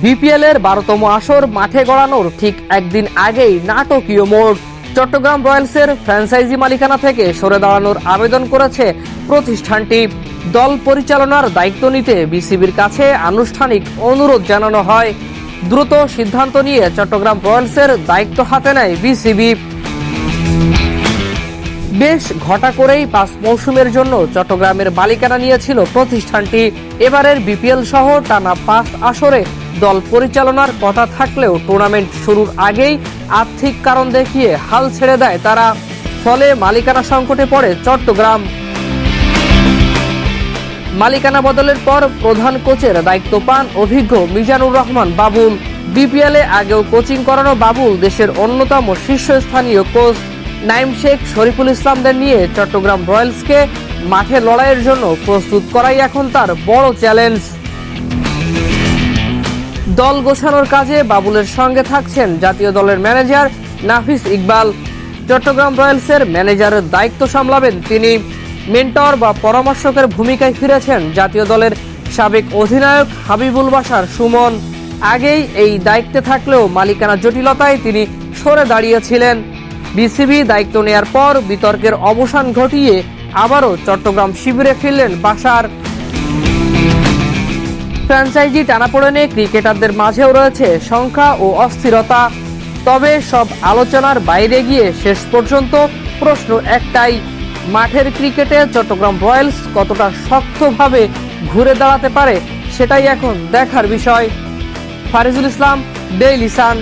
BPL এর 12তম আসর মাঠে গড়ানোর ঠিক একদিন আগেই নাটকীয় মোড়। চট্টগ্রাম রয়্যালসের ফ্র্যাঞ্চাইজি মালিকানা থেকে সরে দাঁড়ানোর আবেদন করেছে প্রতিষ্ঠানটি। দল পরিচালনার দায়িত্ব নিতে বিসিবির কাছে আনুষ্ঠানিক অনুরোধ জানানো হয়। দ্রুত সিদ্ধান্ত নিয়ে চট্টগ্রাম রয়্যালসের দায়িত্ব হাতে নেয় বিসিবি। বেশ ঘটা করেই 5 মৌসুমের জন্য চট্টগ্রামের মালিকানা নিয়েছিল প্রতিষ্ঠানটি। এবারের বিপিএল সহ টানা 5 আসরে দল পরিচালনার কথা থাকলেও টুর্নামেন্ট শুরুর আগেই আর্থিক কারণ দেখিয়ে হাল ছেড়ে দেয় তারা। ফলে মালিকানা সংকটে পড়ে চট্টগ্রাম। মালিকানা বদলের পর প্রধান কোচের দায়িত্ব পান অভিজ্ঞ মিজানুর রহমান বাবুল। বিপিএলে আগেও কোচিং করানো বাবুল দেশের অন্যতম শীর্ষস্থানীয় কোচ নাইম শেখ, শরীফুল ইসলামদের নিয়ে চট্টগ্রাম রয়্যালসকে মাঠে লড়াইয়ের জন্য প্রস্তুত করাই এখন তার বড় চ্যালেঞ্জ। দল গোছানোর কাজে বাবুলের সঙ্গে থাকছেন জাতীয় দলের ম্যানেজার নাফিস ইকবাল। চট্টগ্রাম রয়্যালসের ম্যানেজারের দায়িত্ব সামলাবেন তিনি। মেন্টর বা পরামর্শকের ভূমিকায় ফিরেছেন জাতীয় দলের সাবেক অধিনায়ক হাবিবুল বাশার সুমন। আগেই এই দায়িত্বে থাকলেও মালিকানা জটিলতায় তিনি সরে দাঁড়িয়েছিলেন। বিসিবি দায়িত্ব নেয়ার পর বিতর্কের অবসান ঘটিয়ে আবারও চট্টগ্রাম শিবিরে ফিরলেন বাশার। ফ্র্যাঞ্চাইজি টানাপোড়েনে ক্রিকেটারদের মাঝেও রয়েছে সংখ্যা ও অস্থিরতা। তবে সব আলোচনার বাইরে গিয়ে শেষ পর্যন্ত প্রশ্ন একটাই, মাঠের ক্রিকেটে চট্টগ্রাম রয়্যালস কতটা শক্তভাবে ঘুরে দাঁড়াতে পারে সেটাই এখন দেখার বিষয়। ফারিজুল ইসলাম, ডেইলি সান।